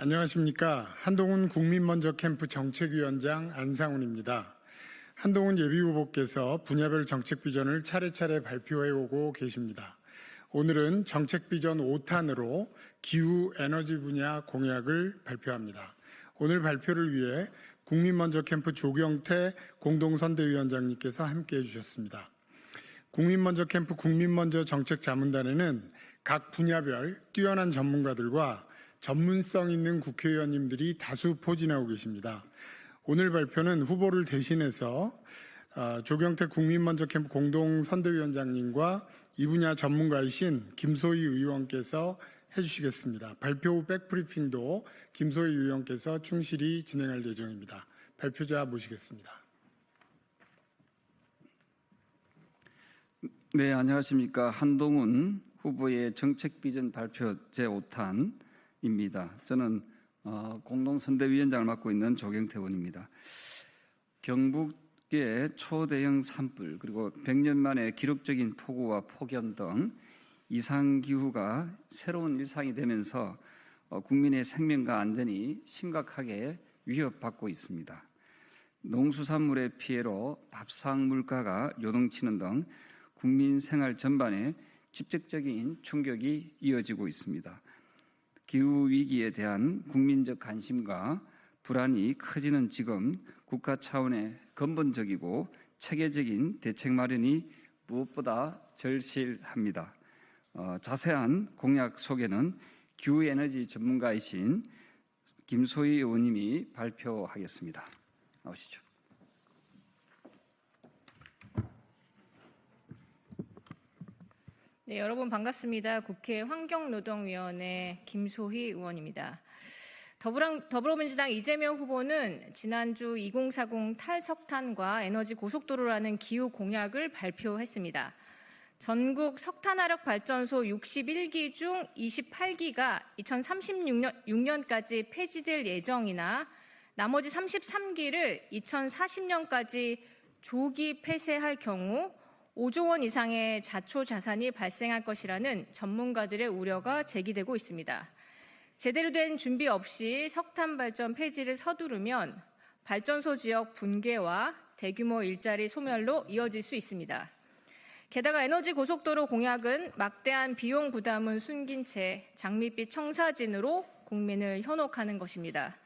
안녕하십니까. 한동훈 국민먼저 캠프 정책위원장 안상훈입니다. 한동훈 예비후보께서 분야별 정책 비전을 차례차례 발표해오고 계십니다. 오늘은 정책 비전 5탄으로 기후 에너지 분야 공약을 발표합니다. 오늘 발표를 위해 국민먼저 캠프 조경태 공동선대위원장님께서 함께해 주셨습니다. 국민먼저 캠프 국민먼저 정책자문단에는 각 분야별 뛰어난 전문가들과 전문성 있는 국회의원님들이 다수 포진하고 계십니다. 오늘 발표는 후보를 대신해서 조경태 국민먼저 캠프 공동선대위원장님과 이 분야 전문가이신 김소희 의원께서 해주시겠습니다. 발표 후 백브리핑도 김소희 의원께서 충실히 진행할 예정입니다. 발표자 모시겠습니다. 네, 안녕하십니까. 한동훈 후보의 정책비전 발표 제5탄입니다. 저는 공동선대위원장을 맡고 있는 조경태 의원입니다. 경북의 초대형 산불 그리고 100년 만에 기록적인 폭우와 폭염 등 이상기후가 새로운 일상이 되면서 국민의 생명과 안전이 심각하게 위협받고 있습니다. 농수산물의 피해로 밥상 물가가 요동치는 등 국민 생활 전반에 직접적인 충격이 이어지고 있습니다. 기후위기에 대한 국민적 관심과 불안이 커지는 지금 국가 차원의 근본적이고 체계적인 대책 마련이 무엇보다 절실합니다. 자세한 공약 소개는 기후에너지 전문가이신 김소희 의원님이 발표하겠습니다. 나오시죠. 네, 여러분 반갑습니다. 국회 환경노동위원회 김소희 의원입니다. 더불어민주당 이재명 후보는 지난주 2040 탈석탄과 에너지 고속도로라는 기후 공약을 발표했습니다. 전국 석탄화력 발전소 61기 중 28기가 2036년까지 폐지될 예정이나 나머지 33기를 2040년까지 조기 폐쇄할 경우 5조 원 이상의 자초자산이 발생할 것이라는 전문가들의 우려가 제기되고 있습니다. 제대로 된 준비 없이 석탄 발전 폐지를 서두르면 발전소 지역 붕괴와 대규모 일자리 소멸로 이어질 수 있습니다. 게다가 에너지 고속도로 공약은 막대한 비용 부담은 숨긴 채 장밋빛 청사진으로 국민을 현혹하는 것입니다.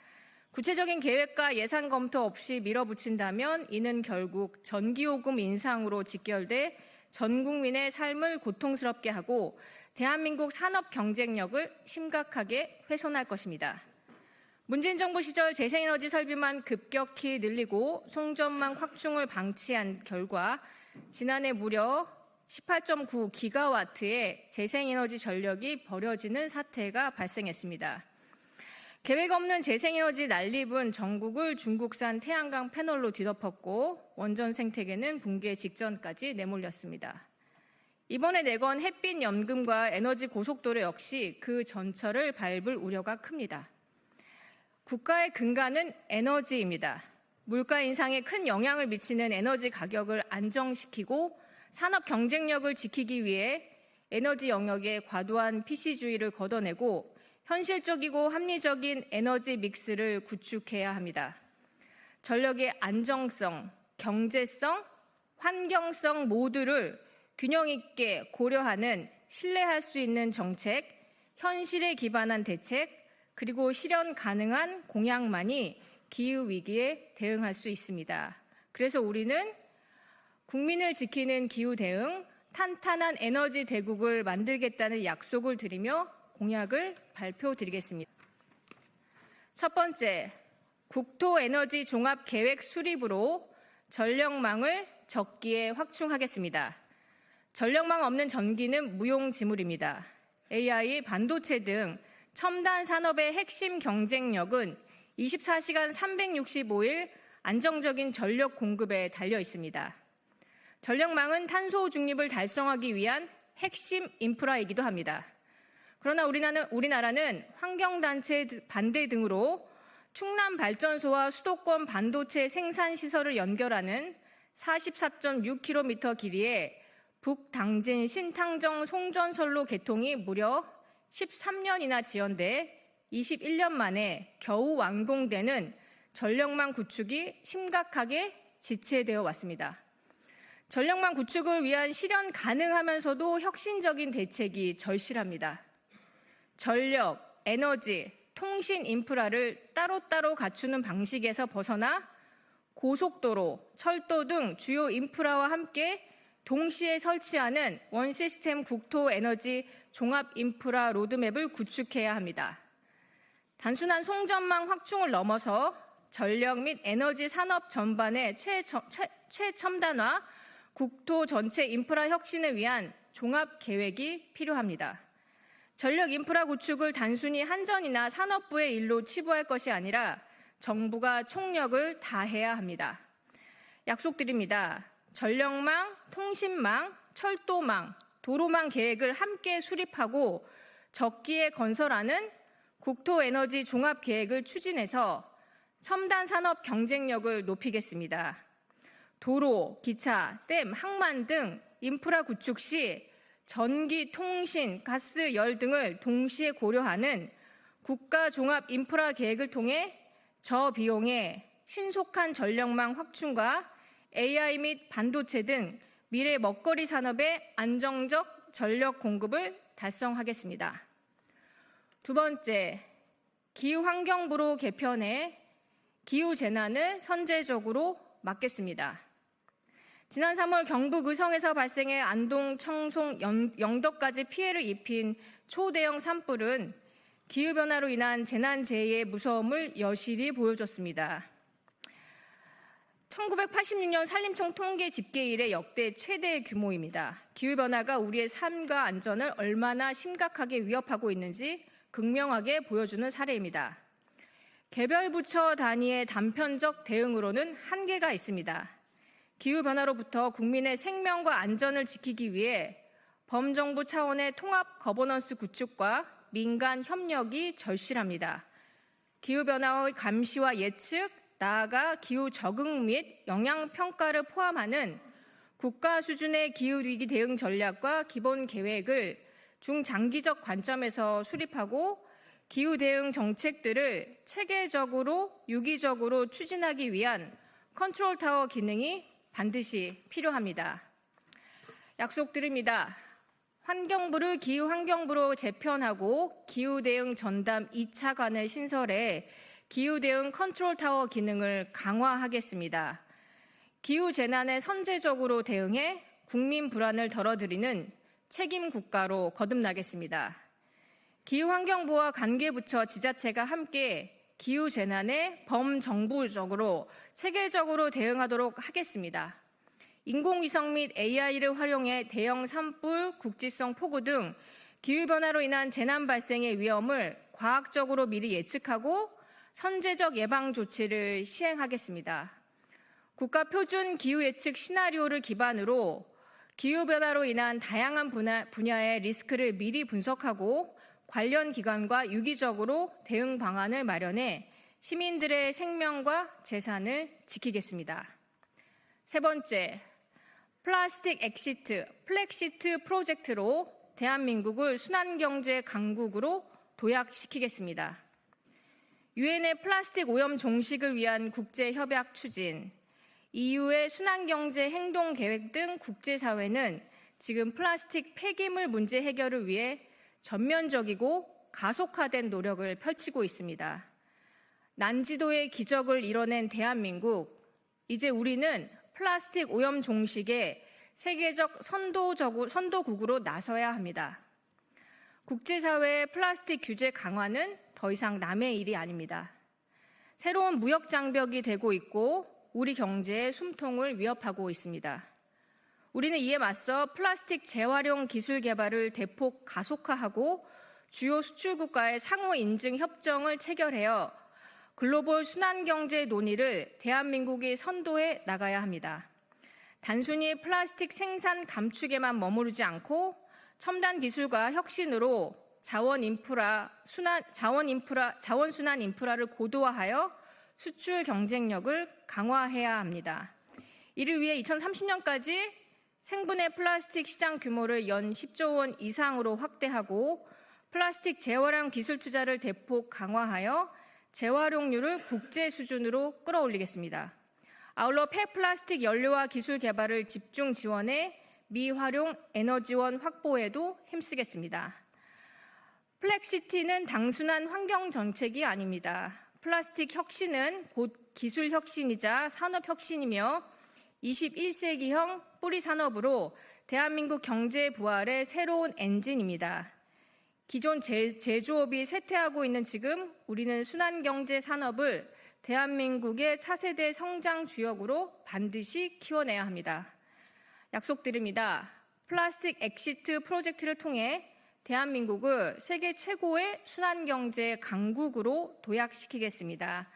구체적인 계획과 예산 검토 없이 밀어붙인다면 이는 결국 전기요금 인상으로 직결돼 전 국민의 삶을 고통스럽게 하고 대한민국 산업 경쟁력을 심각하게 훼손할 것입니다. 문재인 정부 시절 재생에너지 설비만 급격히 늘리고 송전망 확충을 방치한 결과 지난해 무려 18.9기가와트의 재생에너지 전력이 버려지는 사태가 발생했습니다. 계획 없는 재생에너지 난립은 전국을 중국산 태양광 패널로 뒤덮었고 원전 생태계는 붕괴 직전까지 내몰렸습니다. 이번에 내건 햇빛연금과 에너지 고속도로 역시 그 전철을 밟을 우려가 큽니다. 국가의 근간은 에너지입니다. 물가 인상에 큰 영향을 미치는 에너지 가격을 안정시키고 산업 경쟁력을 지키기 위해 에너지 영역에 과도한 PC주의를 걷어내고 현실적이고 합리적인 에너지 믹스를 구축해야 합니다. 전력의 안정성, 경제성, 환경성 모두를 균형 있게 고려하는 신뢰할 수 있는 정책, 현실에 기반한 대책, 그리고 실현 가능한 공약만이 기후위기에 대응할 수 있습니다. 그래서 우리는 국민을 지키는 기후 대응, 탄탄한 에너지 대국을 만들겠다는 약속을 드리며 공약을 발표드리겠습니다. 첫 번째, 국토에너지 종합계획 수립으로 전력망을 적기에 확충하겠습니다. 전력망 없는 전기는 무용지물입니다. AI, 반도체 등 첨단 산업의 핵심 경쟁력은 24시간 365일 안정적인 전력 공급에 달려 있습니다. 전력망은 탄소 중립을 달성하기 위한 핵심 인프라이기도 합니다. 그러나 우리나라는 환경단체 반대 등으로 충남 발전소와 수도권 반도체 생산 시설을 연결하는 44.6km 길이의 북당진 신탕정 송전선로 개통이 무려 13년이나 지연돼 21년 만에 겨우 완공되는 전력망 구축이 심각하게 지체되어 왔습니다. 전력망 구축을 위한 실현 가능하면서도 혁신적인 대책이 절실합니다. 전력, 에너지, 통신 인프라를 따로따로 갖추는 방식에서 벗어나 고속도로, 철도 등 주요 인프라와 함께 동시에 설치하는 원시스템 국토에너지 종합 인프라 로드맵을 구축해야 합니다. 단순한 송전망 확충을 넘어서 전력 및 에너지 산업 전반의 최첨단화, 국토 전체 인프라 혁신을 위한 종합 계획이 필요합니다. 전력 인프라 구축을 단순히 한전이나 산업부의 일로 치부할 것이 아니라 정부가 총력을 다해야 합니다. 약속드립니다. 전력망, 통신망, 철도망, 도로망 계획을 함께 수립하고 적기에 건설하는 국토에너지 종합 계획을 추진해서 첨단 산업 경쟁력을 높이겠습니다. 도로, 기차, 댐, 항만 등 인프라 구축 시 전기, 통신, 가스, 열 등을 동시에 고려하는 국가 종합 인프라 계획을 통해 저비용의 신속한 전력망 확충과 AI 및 반도체 등 미래 먹거리 산업의 안정적 전력 공급을 달성하겠습니다. 두 번째, 기후환경부로 개편해 기후재난을 선제적으로 막겠습니다. 지난 3월 경북 의성에서 발생해 안동, 청송, 영덕까지 피해를 입힌 초대형 산불은 기후변화로 인한 재난재해의 무서움을 여실히 보여줬습니다. 1986년 산림청 통계 집계 이래 역대 최대 규모입니다. 기후변화가 우리의 삶과 안전을 얼마나 심각하게 위협하고 있는지 극명하게 보여주는 사례입니다. 개별 부처 단위의 단편적 대응으로는 한계가 있습니다. 기후변화로부터 국민의 생명과 안전을 지키기 위해 범정부 차원의 통합 거버넌스 구축과 민간 협력이 절실합니다. 기후변화의 감시와 예측, 나아가 기후 적응 및 영향 평가를 포함하는 국가 수준의 기후위기 대응 전략과 기본 계획을 중장기적 관점에서 수립하고 기후 대응 정책들을 체계적으로 유기적으로 추진하기 위한 컨트롤 타워 기능이 반드시 필요합니다. 약속드립니다. 환경부를 기후환경부로 재편하고 기후대응 전담 2차관을 신설해 기후대응 컨트롤 타워 기능을 강화하겠습니다. 기후재난에 선제적으로 대응해 국민 불안을 덜어드리는 책임 국가로 거듭나겠습니다. 기후환경부와 관계부처 지자체가 함께 기후재난에 범정부적으로 체계적으로 대응하도록 하겠습니다. 인공위성 및 AI를 활용해 대형 산불, 국지성 폭우 등 기후변화로 인한 재난 발생의 위험을 과학적으로 미리 예측하고 선제적 예방 조치를 시행하겠습니다. 국가표준 기후예측 시나리오를 기반으로 기후변화로 인한 다양한 분야의 리스크를 미리 분석하고 관련 기관과 유기적으로 대응 방안을 마련해 시민들의 생명과 재산을 지키겠습니다. 세 번째, 플라스틱 엑시트, 플렉시트 프로젝트로 대한민국을 순환경제 강국으로 도약시키겠습니다. 유엔의 플라스틱 오염 종식을 위한 국제협약 추진, EU의 순환경제 행동계획 등 국제사회는 지금 플라스틱 폐기물 문제 해결을 위해 전면적이고 가속화된 노력을 펼치고 있습니다. 난지도의 기적을 이뤄낸 대한민국, 이제 우리는 플라스틱 오염 종식에 세계적 선도국으로 나서야 합니다. 국제사회의 플라스틱 규제 강화는 더 이상 남의 일이 아닙니다. 새로운 무역 장벽이 되고 있고 우리 경제의 숨통을 위협하고 있습니다. 우리는 이에 맞서 플라스틱 재활용 기술 개발을 대폭 가속화하고 주요 수출국과의 상호 인증 협정을 체결하여 글로벌 순환경제 논의를 대한민국이 선도해 나가야 합니다. 단순히 플라스틱 생산 감축에만 머무르지 않고 첨단 기술과 혁신으로 자원 순환 인프라를 고도화하여 수출 경쟁력을 강화해야 합니다. 이를 위해 2030년까지 생분해 플라스틱 시장 규모를 연 10조 원 이상으로 확대하고 플라스틱 재활용 기술 투자를 대폭 강화하여 재활용률을 국제 수준으로 끌어올리겠습니다. 아울러 폐플라스틱 연료화 기술 개발을 집중 지원해 미활용 에너지원 확보에도 힘쓰겠습니다. 플렉시티는 단순한 환경 정책이 아닙니다. 플라스틱 혁신은 곧 기술 혁신이자 산업 혁신이며 21세기형 뿌리 산업으로 대한민국 경제 부활의 새로운 엔진입니다. 기존 제조업이 쇠퇴하고 있는 지금 우리는 순환경제 산업을 대한민국의 차세대 성장 주역으로 반드시 키워내야 합니다. 약속드립니다. 플라스틱 엑시트 프로젝트를 통해 대한민국을 세계 최고의 순환경제 강국으로 도약시키겠습니다.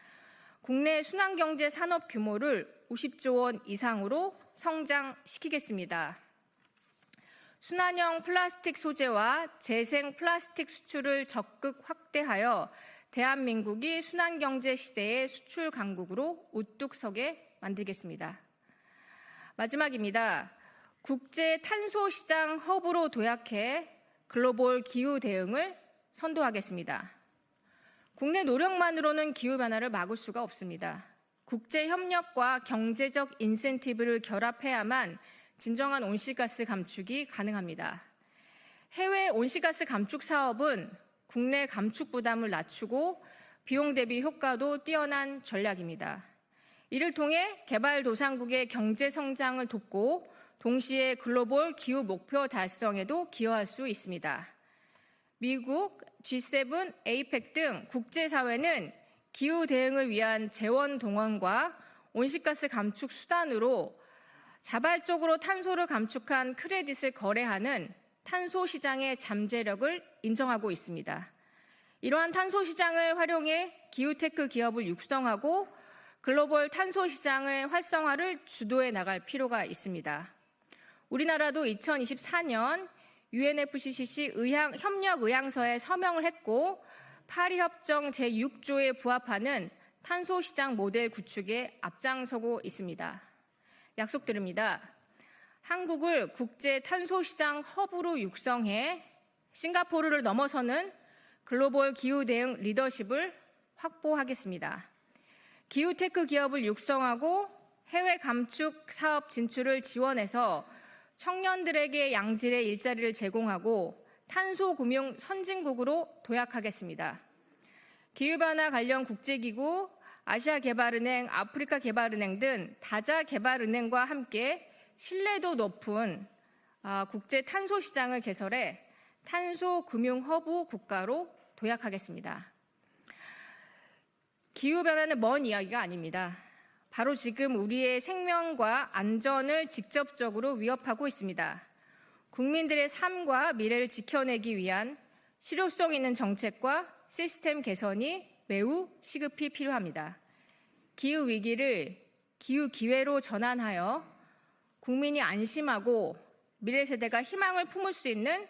국내 순환경제 산업 규모를 50조 원 이상으로 성장시키겠습니다. 순환형 플라스틱 소재와 재생 플라스틱 수출을 적극 확대하여 대한민국이 순환경제 시대의 수출 강국으로 우뚝 서게 만들겠습니다. 마지막입니다. 국제 탄소 시장 허브로 도약해 글로벌 기후 대응을 선도하겠습니다. 국내 노력만으로는 기후변화를 막을 수가 없습니다. 국제 협력과 경제적 인센티브를 결합해야만 진정한 온실가스 감축이 가능합니다. 해외 온실가스 감축 사업은 국내 감축 부담을 낮추고 비용 대비 효과도 뛰어난 전략입니다. 이를 통해 개발도상국의 경제 성장을 돕고 동시에 글로벌 기후 목표 달성에도 기여할 수 있습니다. 미국, G7, APEC 등 국제사회는 기후 대응을 위한 재원 동원과 온실가스 감축 수단으로 자발적으로 탄소를 감축한 크레딧을 거래하는 탄소 시장의 잠재력을 인정하고 있습니다. 이러한 탄소 시장을 활용해 기후테크 기업을 육성하고 글로벌 탄소 시장의 활성화를 주도해 나갈 필요가 있습니다. 우리나라도 2024년 UNFCCC 협력 의향서에 서명을 했고 파리협정 제6조에 부합하는 탄소시장 모델 구축에 앞장서고 있습니다. 약속드립니다. 한국을 국제 탄소시장 허브로 육성해 싱가포르를 넘어서는 글로벌 기후 대응 리더십을 확보하겠습니다. 기후테크 기업을 육성하고 해외 감축 사업 진출을 지원해서 청년들에게 양질의 일자리를 제공하고 탄소금융 선진국으로 도약하겠습니다. 기후변화 관련 국제기구, 아시아개발은행, 아프리카개발은행 등 다자개발은행과 함께 신뢰도 높은 국제 탄소시장을 개설해 탄소금융 허브 국가로 도약하겠습니다. 기후변화는 먼 이야기가 아닙니다. 바로 지금 우리의 생명과 안전을 직접적으로 위협하고 있습니다. 국민들의 삶과 미래를 지켜내기 위한 실효성 있는 정책과 시스템 개선이 매우 시급히 필요합니다. 기후 위기를 기후 기회로 전환하여 국민이 안심하고 미래 세대가 희망을 품을 수 있는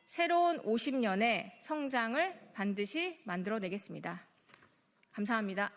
새로운 50년의 성장을 반드시 만들어내겠습니다. 감사합니다.